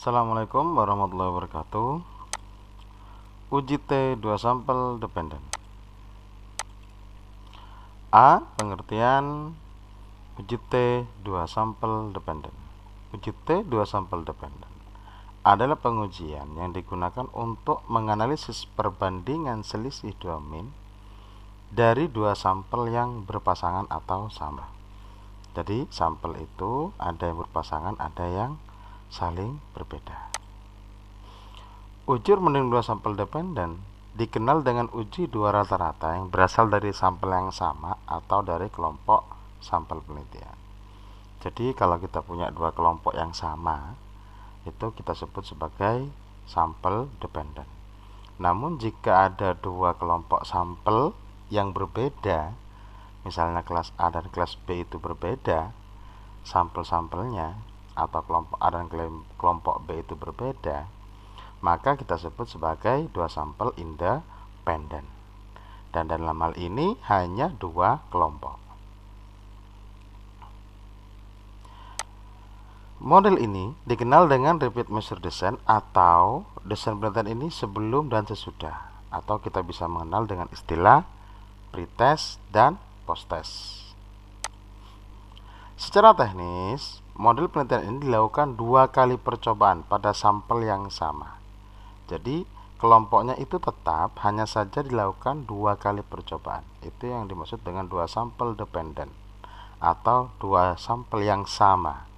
Assalamualaikum warahmatullahi wabarakatuh. Uji T 2 sampel dependen. A. Pengertian uji T 2 sampel dependen. Uji T 2 sampel dependen adalah pengujian yang digunakan untuk menganalisis perbandingan selisih domain dari dua sampel yang berpasangan atau sama. Jadi sampel itu ada yang berpasangan, ada yang saling berbeda. Uji perbandingan dua sampel dependen dikenal dengan uji dua rata-rata yang berasal dari sampel yang sama atau dari kelompok sampel penelitian. Jadi kalau kita punya dua kelompok yang sama, itu kita sebut sebagai sampel dependen. Namun jika ada dua kelompok sampel yang berbeda, misalnya kelas A dan kelas B itu berbeda, sampel-sampelnya atau kelompok A dan kelompok B itu berbeda, maka kita sebut sebagai dua sampel independen. Dan dalam hal ini hanya dua kelompok. Model ini dikenal dengan repeat measure design atau desain penelitian ini sebelum dan sesudah, atau kita bisa mengenal dengan istilah pretest dan posttest. Secara teknis, model penelitian ini dilakukan dua kali percobaan pada sampel yang sama. Jadi kelompoknya itu tetap, hanya saja dilakukan dua kali percobaan. Itu yang dimaksud dengan dua sampel dependen atau dua sampel yang sama.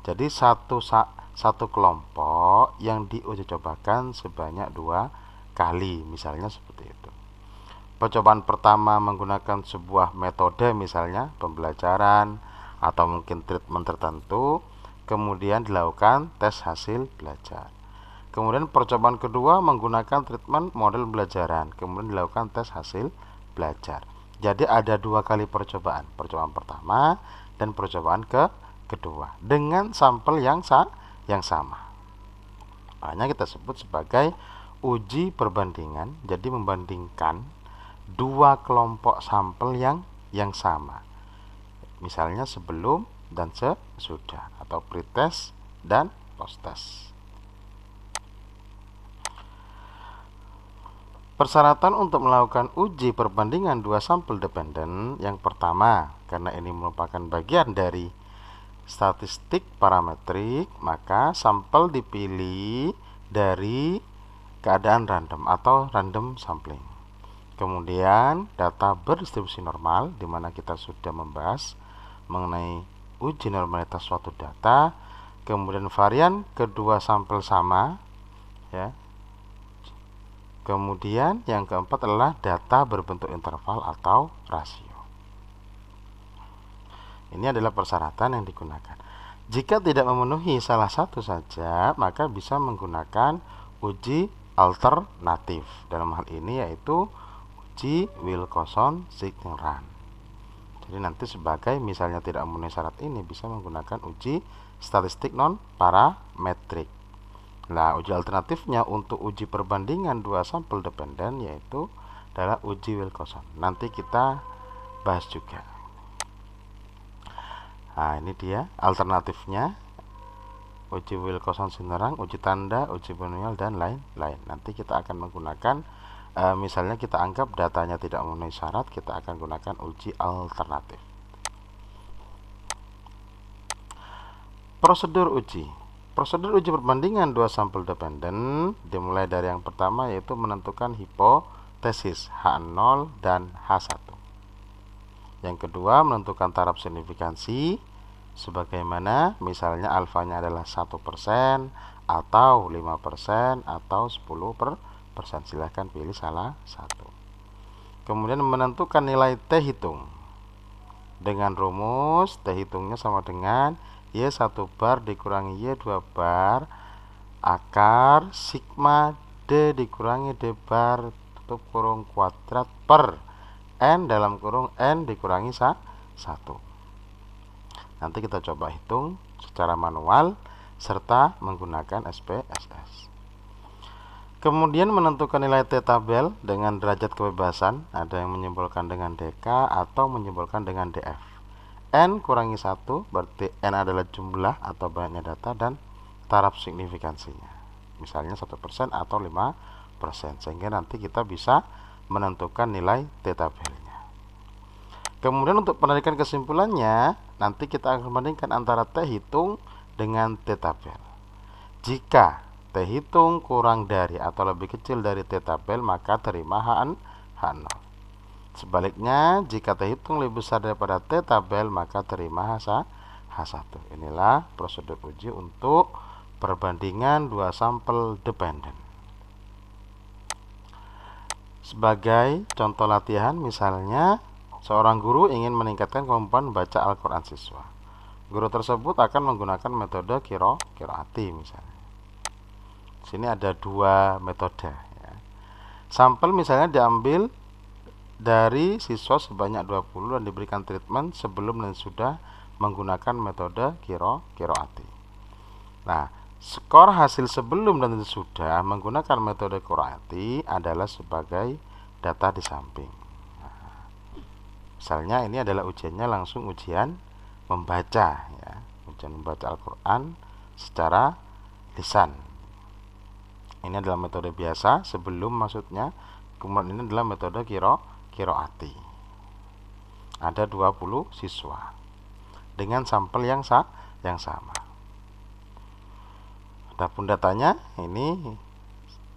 Jadi satu kelompok yang diuji cobakan sebanyak dua kali, misalnya seperti itu. Percobaan pertama menggunakan sebuah metode, misalnya pembelajaran atau mungkin treatment tertentu, kemudian dilakukan tes hasil belajar. Kemudian percobaan kedua menggunakan treatment model pembelajaran, kemudian dilakukan tes hasil belajar. Jadi ada dua kali percobaan pertama dan percobaan kedua dengan sampel yang sama. Makanya kita sebut sebagai uji perbandingan. Jadi membandingkan dua kelompok sampel yang sama, misalnya sebelum dan sesudah, atau pretest dan posttest. Persyaratan untuk melakukan uji perbandingan dua sampel dependen, yang pertama, karena ini merupakan bagian dari statistik parametrik, maka sampel dipilih dari keadaan random atau random sampling. Kemudian data berdistribusi normal, di mana kita sudah membahas mengenai uji normalitas suatu data. Kemudian varian kedua sampel sama, ya. Kemudian yang keempat adalah data berbentuk interval atau rasio. Ini adalah persyaratan yang digunakan. Jika tidak memenuhi salah satu saja, maka bisa menggunakan uji alternatif. Dalam hal ini yaitu uji Wilcoxon-Signor. Jadi nanti sebagai misalnya tidak memenuhi syarat ini, bisa menggunakan uji statistik non parametrik. Nah, uji alternatifnya untuk uji perbandingan dua sampel dependen yaitu adalah uji Wilcoxon. Nanti kita bahas juga. Nah, ini dia alternatifnya, uji Wilcoxon-Signor, uji tanda, uji binomial, dan lain-lain. Nanti kita akan menggunakan misalnya kita anggap datanya tidak memenuhi syarat, kita akan gunakan uji alternatif. Prosedur uji perbandingan dua sampel dependen dimulai dari yang pertama, yaitu menentukan hipotesis H0 dan H1. Yang kedua, menentukan taraf signifikansi, sebagaimana misalnya alfanya adalah 1% atau 5% atau 10%. Silahkan pilih salah satu. Kemudian menentukan nilai T hitung dengan rumus T hitungnya sama dengan Y1 bar dikurangi Y2 bar akar sigma D dikurangi D bar tutup kurung kuadrat per N dalam kurung N dikurangi 1. Nanti kita coba hitung secara manual serta menggunakan SPSS. Kemudian menentukan nilai T tabel dengan derajat kebebasan, ada yang menyimbolkan dengan DK atau menyimbolkan dengan DF. N kurangi 1 berarti N adalah jumlah atau banyaknya data, dan taraf signifikansinya. Misalnya 1% atau 5%, sehingga nanti kita bisa menentukan nilai T-tabelnya. Kemudian untuk penarikan kesimpulannya, nanti kita akan membandingkan antara T-hitung dengan T-tabel. Jika T-hitung kurang dari atau lebih kecil dari T-tabel, maka terima H0. Sebaliknya, jika T-hitung lebih besar daripada T-tabel, maka terima H1. Inilah prosedur uji untuk perbandingan dua sampel dependen. Sebagai contoh latihan, misalnya seorang guru ingin meningkatkan kemampuan baca Al-Quran siswa. Guru tersebut akan menggunakan metode qiraati misalnya. Sini ada dua metode ya. Sampel misalnya diambil dari siswa sebanyak 20 dan diberikan treatment sebelum dan sudah menggunakan metode qiraati. Nah, skor hasil sebelum dan sesudah menggunakan metode qiraati adalah sebagai data di samping. Nah, misalnya ini adalah ujiannya langsung ujian membaca ya, ujian membaca Al-Quran secara lisan. Ini adalah metode biasa sebelum maksudnya, kemudian ini adalah metode qiraati. Ada 20 siswa dengan sampel yang sama. Adapun datanya ini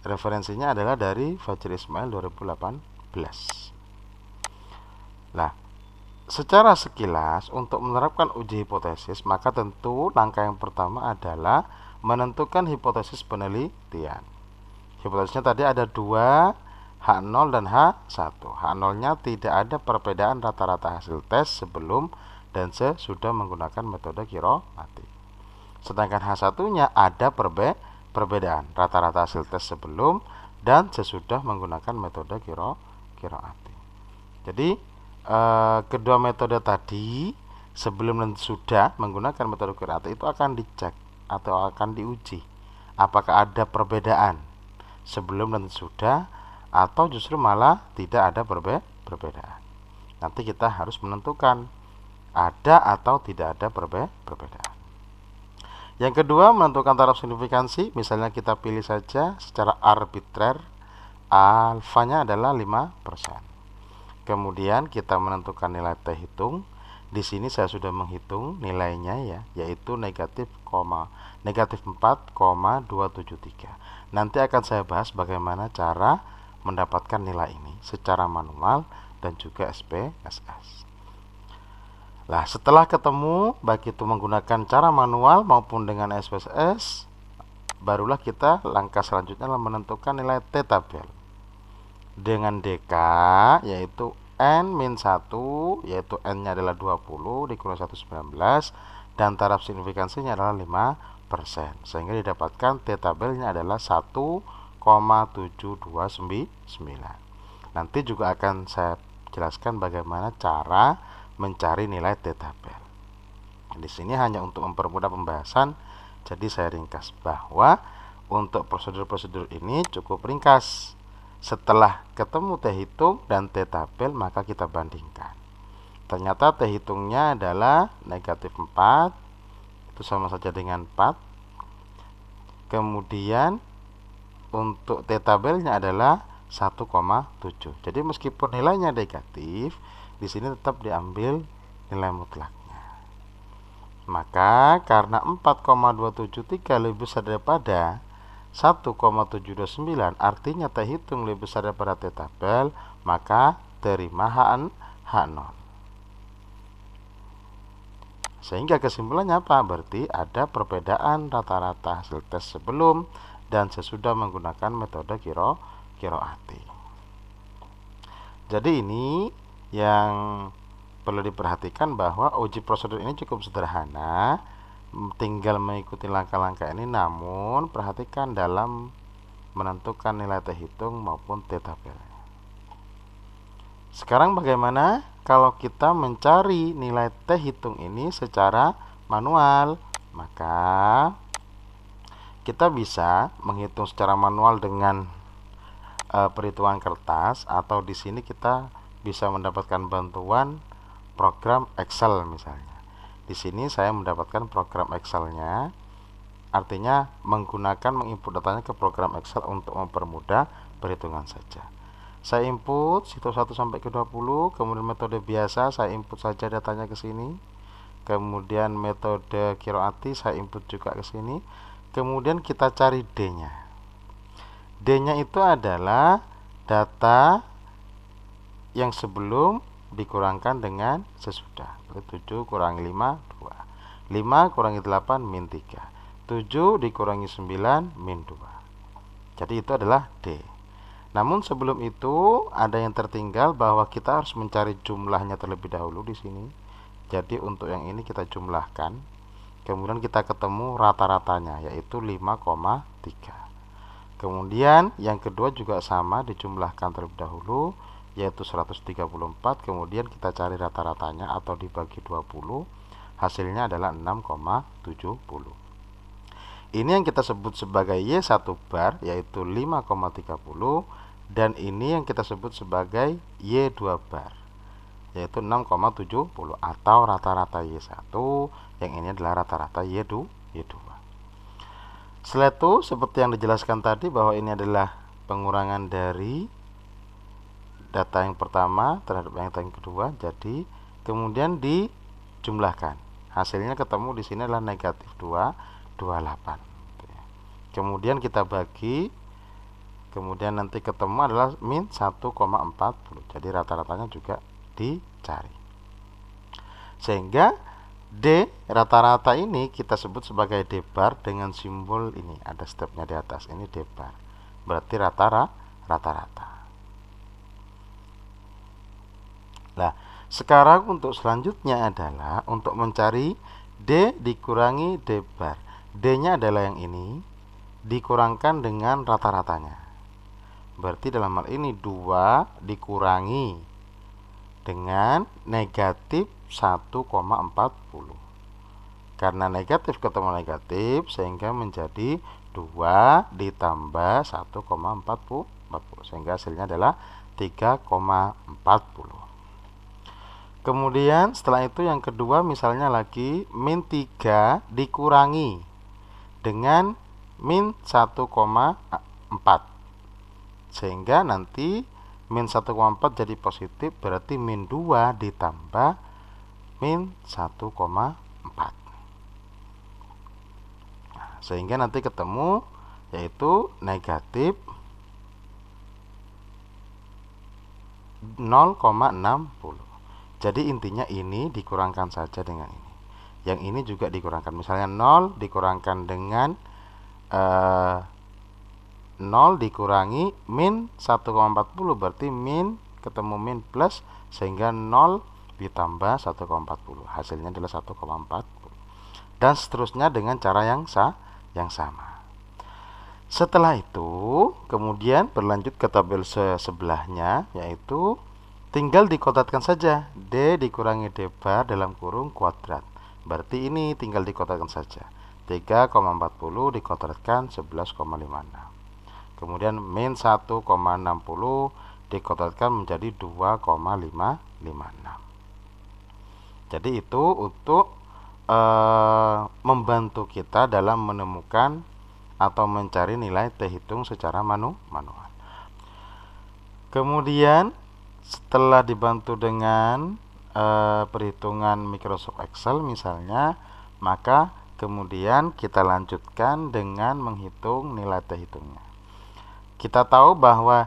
referensinya adalah dari Fajri Ismail 2018. Nah, secara sekilas untuk menerapkan uji hipotesis, maka tentu langkah yang pertama adalah menentukan hipotesis penelitian. Hipotesisnya tadi ada dua, H0 dan H1. H0-nya tidak ada perbedaan rata-rata hasil tes sebelum dan sesudah menggunakan metode qiraati. Sedangkan H1-nya ada perbedaan rata-rata hasil tes sebelum dan sesudah menggunakan metode qiraati. Jadi kedua metode tadi sebelum dan sudah menggunakan metode qiraati itu akan dicek atau akan diuji apakah ada perbedaan sebelum dan sudah atau justru malah tidak ada perbedaan. Nanti kita harus menentukan ada atau tidak ada perbedaan. Yang kedua, menentukan taraf signifikansi. Misalnya kita pilih saja secara arbitrer alfanya adalah 5%. Kemudian kita menentukan nilai T hitung. Di sini saya sudah menghitung nilainya ya, yaitu negatif 4,273. Nanti akan saya bahas bagaimana cara mendapatkan nilai ini secara manual dan juga SPSS. Nah, setelah ketemu baik itu menggunakan cara manual maupun dengan SPSS, barulah kita langkah selanjutnya adalah menentukan nilai T-tabel dengan DK, yaitu N-1, yaitu N-nya adalah 20 dikurangi 119 dan taraf signifikansinya adalah 5%, sehingga didapatkan T-tabelnya adalah 1,729. Nanti juga akan saya jelaskan bagaimana cara mencari nilai T-tabel. Di sini hanya untuk mempermudah pembahasan, jadi saya ringkas bahwa untuk prosedur-prosedur ini cukup ringkas. Setelah ketemu T hitung dan T-tabel, maka kita bandingkan. Ternyata T hitungnya adalah negatif 4, itu sama saja dengan 4. Kemudian untuk T-tabelnya adalah 1,7. Jadi meskipun nilainya negatif, di sini tetap diambil nilai mutlaknya. Maka karena 4,273 lebih besar daripada 1,729, artinya T hitung lebih besar daripada T-tabel, maka terima H0. Sehingga kesimpulannya apa? Berarti ada perbedaan rata-rata hasil tes sebelum dan sesudah menggunakan metode qiraati. Jadi ini yang perlu diperhatikan bahwa uji prosedur ini cukup sederhana, tinggal mengikuti langkah-langkah ini, namun perhatikan dalam menentukan nilai T hitung maupun T-tabel. Sekarang bagaimana kalau kita mencari nilai T hitung ini secara manual? Maka kita bisa menghitung secara manual dengan perhitungan kertas, atau di sini kita bisa mendapatkan bantuan program Excel misalnya. Di sini saya mendapatkan program Excelnya artinya menggunakan menginput datanya ke program Excel untuk mempermudah perhitungan saja. Saya input situs 1 sampai ke 20, kemudian metode biasa saya input saja datanya ke sini. Kemudian metode Qiroati saya input juga ke sini. Kemudian kita cari D-nya. D-nya itu adalah data yang sebelum dikurangkan dengan sesudah. 7 kurangi 5, 2. 5 kurangi 8, min 3. 7 dikurangi 9, min 2. Jadi itu adalah D. Namun sebelum itu ada yang tertinggal bahwa kita harus mencari jumlahnya terlebih dahulu di sini. Jadi untuk yang ini kita jumlahkan. Kemudian kita ketemu rata-ratanya yaitu 5,3. Kemudian yang kedua juga sama, dijumlahkan terlebih dahulu yaitu 134. Kemudian kita cari rata-ratanya atau dibagi 20, hasilnya adalah 6,70. Ini yang kita sebut sebagai Y1 bar yaitu 5,30, dan ini yang kita sebut sebagai Y2 bar yaitu 6,70 atau rata-rata Y1, yang ini adalah rata-rata Y2. Setelah itu seperti yang dijelaskan tadi bahwa ini adalah pengurangan dari data yang pertama terhadap yang kedua, jadi kemudian dijumlahkan. Hasilnya ketemu di sini adalah negatif 228. Kemudian kita bagi, kemudian nanti ketemu adalah min 1,40. Jadi rata-ratanya juga dicari. Sehingga D rata-rata ini kita sebut sebagai D bar dengan simbol ini, ada stepnya di atas, ini D bar. Berarti rata-rata. Nah, sekarang untuk selanjutnya adalah untuk mencari D dikurangi D bar. D-nya adalah yang ini dikurangkan dengan rata-ratanya. Berarti dalam hal ini 2 dikurangi dengan negatif 1,40. Karena negatif ketemu negatif sehingga menjadi 2 ditambah 1,40, sehingga hasilnya adalah 3,40. Kemudian setelah itu yang kedua misalnya lagi min 3 dikurangi dengan min 1,4, sehingga nanti min 1,4 jadi positif, berarti min 2 ditambah min 1,4. Sehingga nanti ketemu yaitu negatif 0,60. Jadi intinya ini dikurangkan saja dengan ini. Yang ini juga dikurangkan. Misalnya 0 dikurangkan dengan 0 dikurangi min 1,40, berarti min ketemu min plus, sehingga 0 ditambah 1,40. Hasilnya adalah 1,40. Dan seterusnya dengan cara yang sama. Setelah itu kemudian berlanjut ke tabel sebelahnya, yaitu tinggal dikotakkan saja D dikurangi D bar dalam kurung kuadrat. Berarti ini tinggal dikotakkan saja. 3,40 dikotakkan 11,56. Kemudian min 1,60 dikotakkan menjadi 2,556. Jadi itu untuk membantu kita dalam menemukan atau mencari nilai T hitung secara manual. Kemudian setelah dibantu dengan perhitungan Microsoft Excel misalnya, maka kemudian kita lanjutkan dengan menghitung nilai T hitungnya. Kita tahu bahwa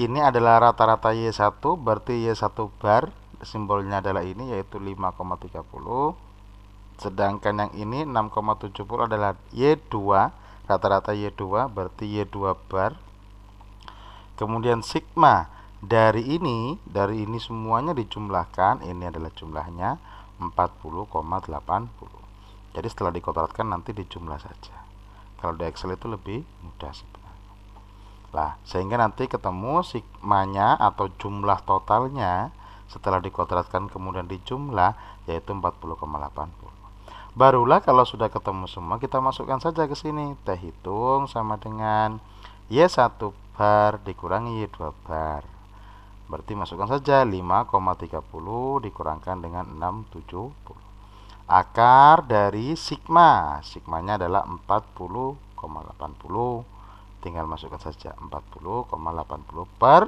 ini adalah rata-rata Y1, berarti Y1 bar simbolnya adalah ini yaitu 5,30. Sedangkan yang ini 6,70 adalah Y2, rata-rata Y2, berarti Y2 bar. Kemudian sigma dari ini semuanya dijumlahkan, ini adalah jumlahnya 40,80. Jadi setelah dikotakkan nanti dijumlah saja. Kalau di Excel itu lebih mudah sebenarnya. Nah, sehingga nanti ketemu sigmanya atau jumlah totalnya setelah dikotakkan kemudian dijumlah yaitu 40,80. Barulah kalau sudah ketemu semua kita masukkan saja ke sini. T hitung sama dengan Y1 bar dikurangi Y2 bar. Berarti masukkan saja 5,30 dikurangkan dengan 670. akar dari sigma. Sigmanya adalah 40,80. Tinggal masukkan saja 40,80 per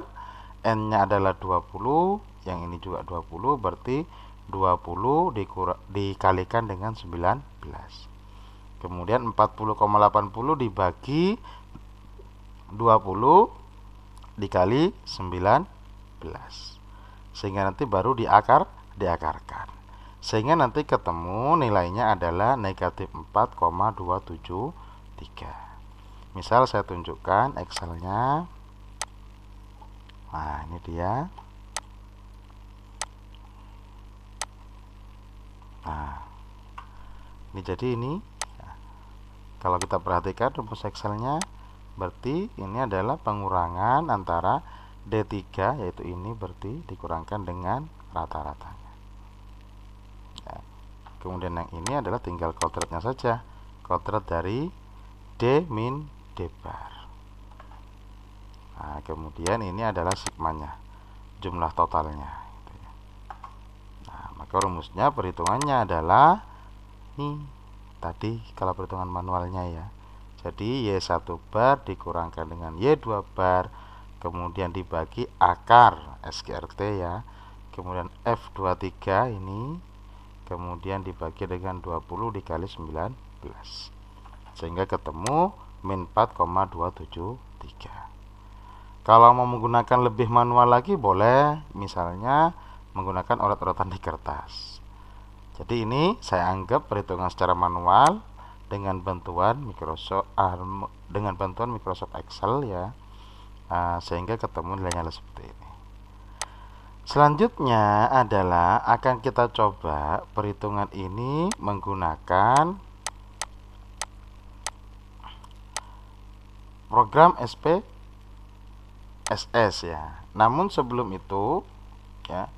N-nya adalah 20, yang ini juga 20, berarti 20 dikalikan dengan 19. Kemudian 40,80 dibagi 20 dikali 19. Sehingga nanti baru diakarkan. Sehingga nanti ketemu nilainya adalah negatif 4,273. Misal saya tunjukkan Excelnya. Nah, ini dia. Nah, ini jadi ini. Kalau kita perhatikan rumus Excelnya, berarti ini adalah pengurangan antara D3, yaitu ini berarti dikurangkan dengan rata-ratanya. Ya. Kemudian yang ini adalah tinggal kodratnya saja. Kodrat dari D min D bar. Nah, kemudian ini adalah sigmanya, jumlah totalnya. Nah, maka rumusnya perhitungannya adalah ini tadi kalau perhitungan manualnya ya. Jadi Y1 bar dikurangkan dengan Y2 bar, kemudian dibagi akar SGRT ya. Kemudian F23 ini, kemudian dibagi dengan 20 dikali 19. Sehingga ketemu min 4,273. Kalau mau menggunakan lebih manual lagi boleh, misalnya menggunakan oret-oretan di kertas. Jadi ini saya anggap perhitungan secara manual dengan bantuan Microsoft Excel ya. Sehingga ketemu nilainya seperti ini. Selanjutnya adalah akan kita coba perhitungan ini menggunakan program SPSS ya. Namun sebelum itu ya,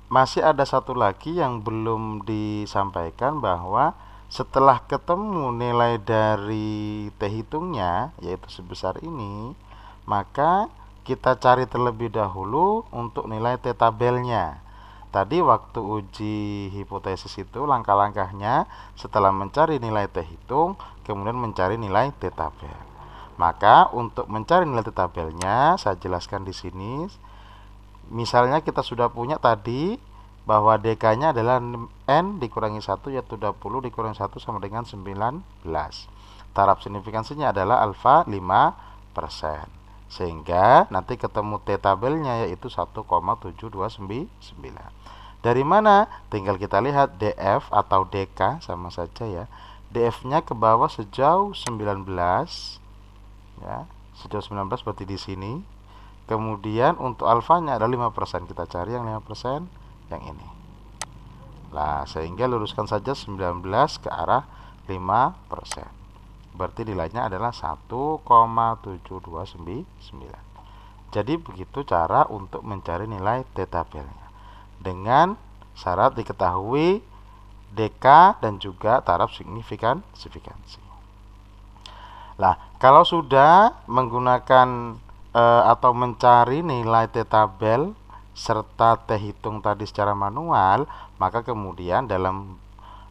masih ada satu lagi yang belum disampaikan, bahwa setelah ketemu nilai dari T hitungnya yaitu sebesar ini, maka kita cari terlebih dahulu untuk nilai T tabelnya. Tadi waktu uji hipotesis itu langkah-langkahnya setelah mencari nilai T hitung, kemudian mencari nilai T tabel. Maka untuk mencari nilai T tabelnya saya jelaskan di sini. Misalnya kita sudah punya tadi bahwa DK-nya adalah N dikurangi 1, yaitu 20 dikurangi 1 sama dengan 19. Taraf signifikansinya adalah alfa 5%. Sehingga nanti ketemu T tabelnya yaitu 1,729. Dari mana? Tinggal kita lihat DF atau DK sama saja ya. DF-nya ke bawah sejauh 19 ya, sejauh 19 berarti di sini. Kemudian untuk alfanya ada 5%, kita cari yang 5% yang ini. Nah, sehingga luruskan saja 19 ke arah 5%. Berarti nilainya adalah 1,729. Jadi begitu cara untuk mencari nilai T tabelnya. Dengan syarat diketahui DK dan juga taraf signifikansi. Nah, kalau sudah menggunakan atau mencari nilai T tabel serta T hitung tadi secara manual, maka kemudian dalam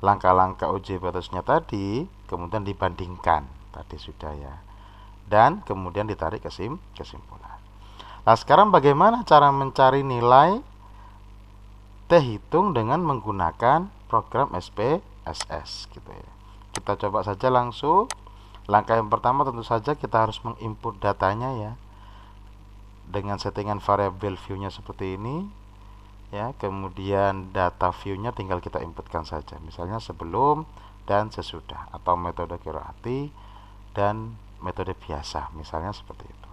langkah-langkah uji hipotesusnya tadi kemudian dibandingkan tadi sudah ya, dan kemudian ditarik kesimpulan. Nah, sekarang bagaimana cara mencari nilai T hitung dengan menggunakan program SPSS gitu ya. Kita coba saja langsung. Langkah yang pertama tentu saja kita harus menginput datanya ya, dengan settingan variabel view-nya seperti ini ya. Kemudian data view-nya tinggal kita inputkan saja, misalnya sebelum dan sesudah, atau metode Kirati dan metode biasa, misalnya seperti itu.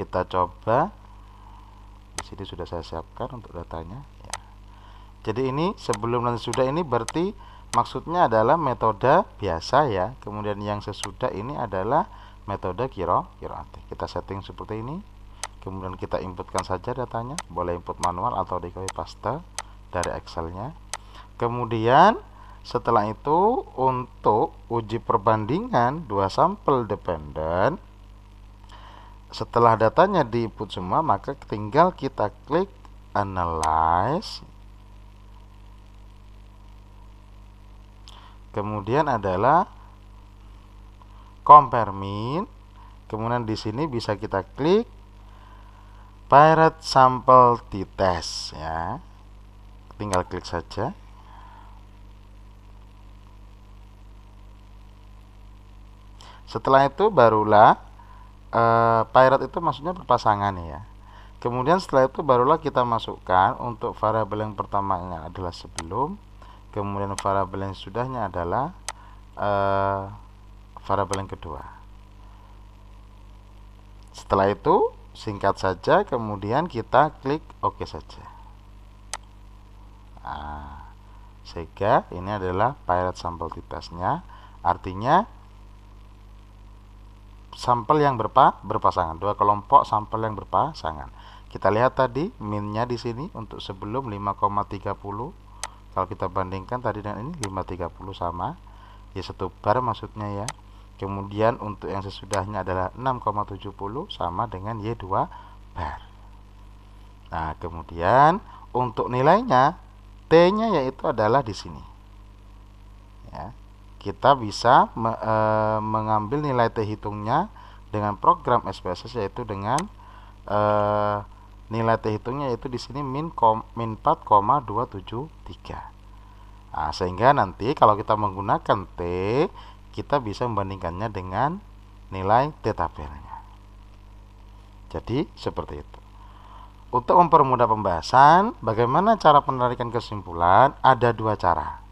Kita coba. Di sini sudah saya siapkan untuk datanya ya. Jadi ini sebelum dan sesudah ini berarti maksudnya adalah metode biasa ya. Kemudian yang sesudah ini adalah metode Kirati. Kita setting seperti ini. Kemudian kita inputkan saja datanya, boleh input manual atau di copy paste dari Excelnya. Kemudian setelah itu untuk uji perbandingan dua sampel dependen, setelah datanya diinput semua, maka tinggal kita klik analyze kemudian adalah compare min, kemudian di sini bisa kita klik Pirate Sample t-test ya. Tinggal klik saja. Setelah itu barulah Pirate itu maksudnya berpasangan ya. Kemudian setelah itu barulah kita masukkan untuk variabel yang pertamanya adalah sebelum, kemudian variabel yang sudahnya adalah variabel yang kedua. Setelah itu singkat saja, kemudian kita klik OK saja. Nah, sehingga ini adalah Pirate Sample t-test-nya, artinya sampel yang berpasangan, dua kelompok sampel yang berpasangan. Kita lihat tadi minnya di sini untuk sebelum 5,30. Kalau kita bandingkan tadi dengan ini 5,30 sama, ya satu bar maksudnya ya. Kemudian untuk yang sesudahnya adalah 6,70 sama dengan Y2 bar. Nah, kemudian untuk nilainya T-nya yaitu adalah di sini. Ya. Kita bisa mengambil nilai T hitungnya dengan program SPSS, yaitu dengan nilai T hitungnya yaitu di sini min 4,273. Nah, sehingga nanti kalau kita menggunakan T, kita bisa membandingkannya dengan nilai T tabelnya. Jadi seperti itu. Untuk mempermudah pembahasan, bagaimana cara penarikan kesimpulan? Ada dua cara.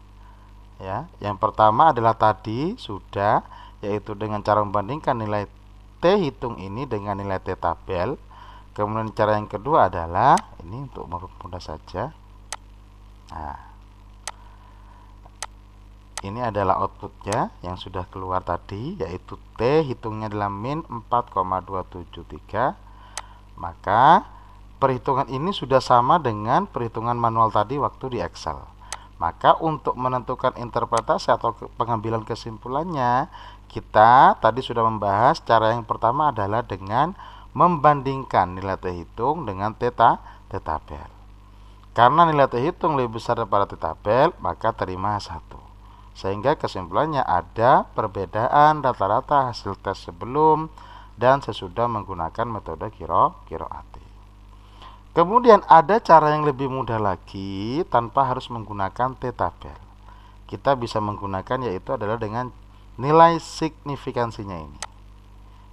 Ya, yang pertama adalah tadi sudah, yaitu dengan cara membandingkan nilai T hitung ini dengan nilai T tabel. Kemudian cara yang kedua adalah ini untuk mempermudah saja. Nah, ini adalah outputnya yang sudah keluar tadi, yaitu T hitungnya adalah min 4,273. Maka perhitungan ini sudah sama dengan perhitungan manual tadi waktu di Excel. Maka untuk menentukan interpretasi atau pengambilan kesimpulannya, kita tadi sudah membahas cara yang pertama adalah dengan membandingkan nilai T hitung dengan T tabel. Karena nilai T hitung lebih besar daripada T tabel, maka terima 1. Sehingga kesimpulannya ada perbedaan rata-rata hasil tes sebelum dan sesudah menggunakan metode Qiroati. Kemudian ada cara yang lebih mudah lagi tanpa harus menggunakan T tabel. Kita bisa menggunakan yaitu adalah dengan nilai signifikansinya ini.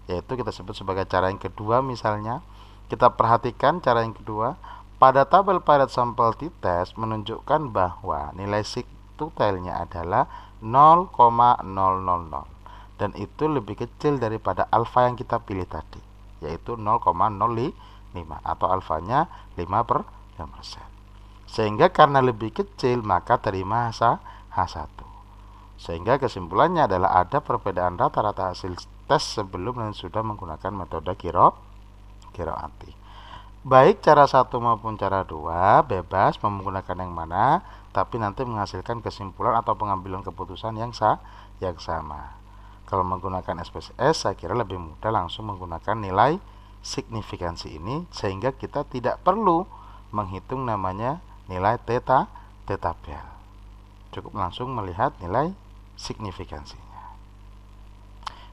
Yaitu kita sebut sebagai cara yang kedua misalnya. Kita perhatikan cara yang kedua. Pada tabel Pirate Sample t-test menunjukkan bahwa nilai sigtotalnya adalah 0,000. Dan itu lebih kecil daripada alfa yang kita pilih tadi, yaitu 0,05 atau alfanya 5%. Sehingga karena lebih kecil maka terima H1. Sehingga kesimpulannya adalah ada perbedaan rata-rata hasil tes sebelum dan sudah menggunakan metode Qiroati. Baik cara 1 maupun cara 2 bebas menggunakan yang mana, tapi nanti menghasilkan kesimpulan atau pengambilan keputusan yang sama. Kalau menggunakan SPSS saya kira lebih mudah langsung menggunakan nilai signifikansi ini, sehingga kita tidak perlu menghitung namanya nilai T tabel. Cukup langsung melihat nilai signifikansinya.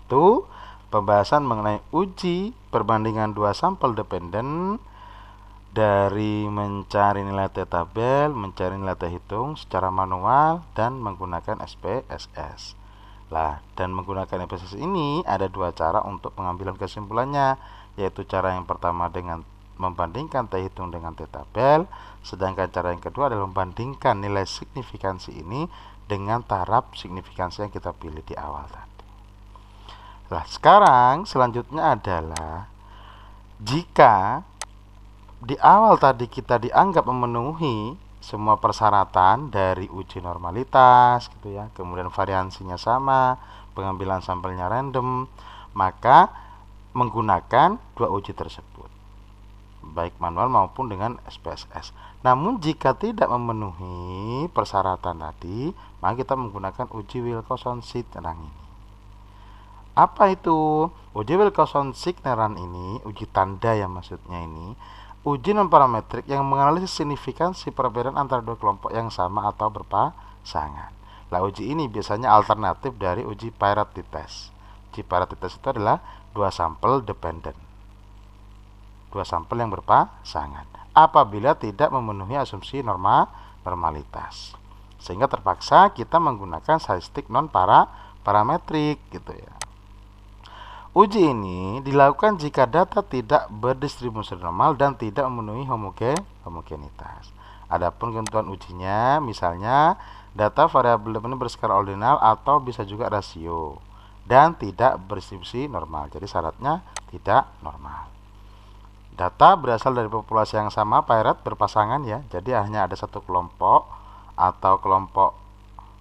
Itu pembahasan mengenai uji perbandingan dua sampel dependen dari mencari nilai T tabel, mencari nilai T hitung secara manual dan menggunakan SPSS. Dan menggunakan SPSS ini ada dua cara untuk pengambilan kesimpulannya, yaitu cara yang pertama dengan membandingkan T hitung dengan T tabel, sedangkan cara yang kedua adalah membandingkan nilai signifikansi ini dengan taraf signifikansi yang kita pilih di awal tadi. Sekarang selanjutnya adalah jika di awal tadi kita dianggap memenuhi semua persyaratan dari uji normalitas gitu ya, kemudian variansinya sama, pengambilan sampelnya random, maka menggunakan dua uji tersebut, baik manual maupun dengan SPSS. Namun jika tidak memenuhi persyaratan tadi, maka kita menggunakan uji Wilcoxon-Signeran ini. Apa itu? Uji Wilcoxon-Signeran ini, uji tanda ya maksudnya ini, uji non-parametrik yang menganalisis signifikansi perbedaan antara dua kelompok yang sama atau berpasangan. Lah uji ini biasanya alternatif dari uji parity test. Uji parity test itu adalah dua sampel dependen, dua sampel yang berpasangan apabila tidak memenuhi asumsi normalitas, sehingga terpaksa kita menggunakan statistik non parametrik gitu ya. Uji ini dilakukan jika data tidak berdistribusi normal dan tidak memenuhi homogenitas. Adapun ketentuan ujinya, misalnya data variabel dependen berskala ordinal atau bisa juga rasio dan tidak berdistribusi normal. Jadi syaratnya tidak normal. Data berasal dari populasi yang sama, paired berpasangan ya. Jadi hanya ada satu kelompok atau kelompok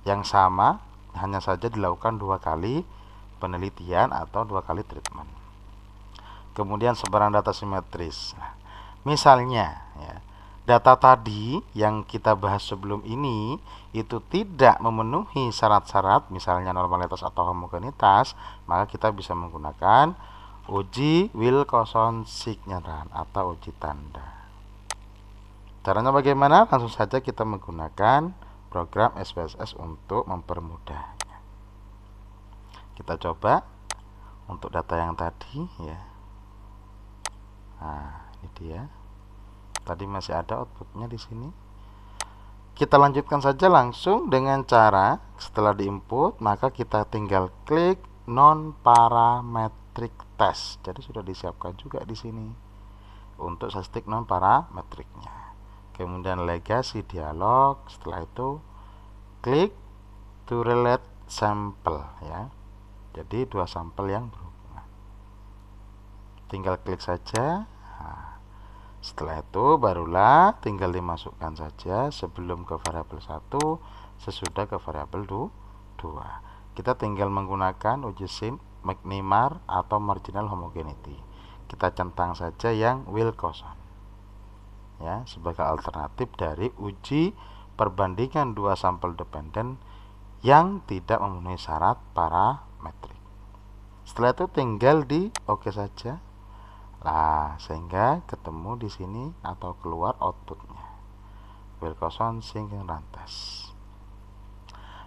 yang sama, hanya saja dilakukan dua kali penelitian atau dua kali treatment. Kemudian sebaran data simetris. Nah, misalnya ya, data tadi yang kita bahas sebelum ini itu tidak memenuhi syarat-syarat, misalnya normalitas atau homogenitas, maka kita bisa menggunakan uji Wilcoxon Signeran atau uji tanda. Caranya bagaimana? Langsung saja kita menggunakan program SPSS untuk mempermudah. Kita coba untuk data yang tadi ya. Nah, ini dia. Tadi masih ada outputnya di sini. Kita lanjutkan saja langsung dengan cara setelah diinput maka kita tinggal klik non parametric test. Jadi sudah disiapkan juga di sini untuk statistik non parametriknya. Kemudian legacy dialog. Setelah itu klik to relate sample ya. Jadi dua sampel yang berhubungan. Tinggal klik saja. Nah, setelah itu barulah tinggal dimasukkan saja sebelum ke variabel 1, sesudah ke variabel 2. Kita tinggal menggunakan uji SIM, McNemar atau marginal homogeneity. Kita centang saja yang Wilcoxon ya, sebagai alternatif dari uji perbandingan dua sampel dependen yang tidak memenuhi syarat parametrik. Setelah itu tinggal di oke saja. Nah, sehingga ketemu di sini atau keluar outputnya. Wilcoxon Signeran test.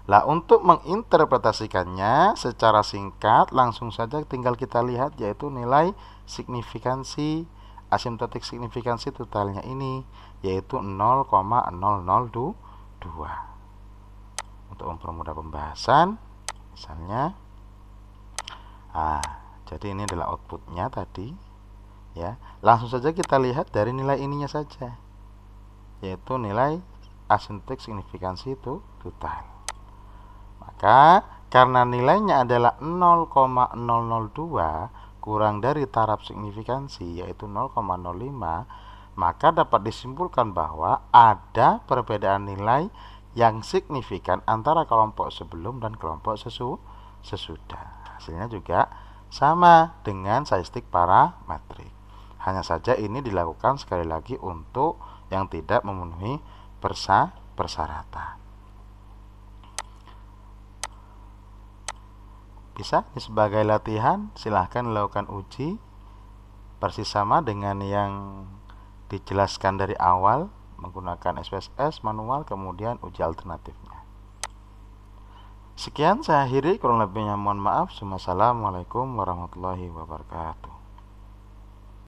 Lah, untuk menginterpretasikannya secara singkat langsung saja tinggal kita lihat yaitu nilai signifikansi asimptotik signifikansi totalnya ini yaitu 0,002. Untuk mempermudah pembahasan, misalnya, jadi ini adalah outputnya tadi, ya. Langsung saja kita lihat dari nilai ininya saja, yaitu nilai asimptotik signifikansi itu total. Maka karena nilainya adalah 0,002 kurang dari taraf signifikansi yaitu 0,05, maka dapat disimpulkan bahwa ada perbedaan nilai yang signifikan antara kelompok sebelum dan kelompok sesudah. Hasilnya juga sama dengan statistik parametrik. Hanya saja ini dilakukan sekali lagi untuk yang tidak memenuhi persyaratan. Bisa sebagai latihan, silahkan lakukan uji persis sama dengan yang dijelaskan dari awal, menggunakan SPSS manual kemudian uji alternatifnya. Sekian saya akhiri, kurang lebihnya mohon maaf. Wassalamualaikum warahmatullahi wabarakatuh.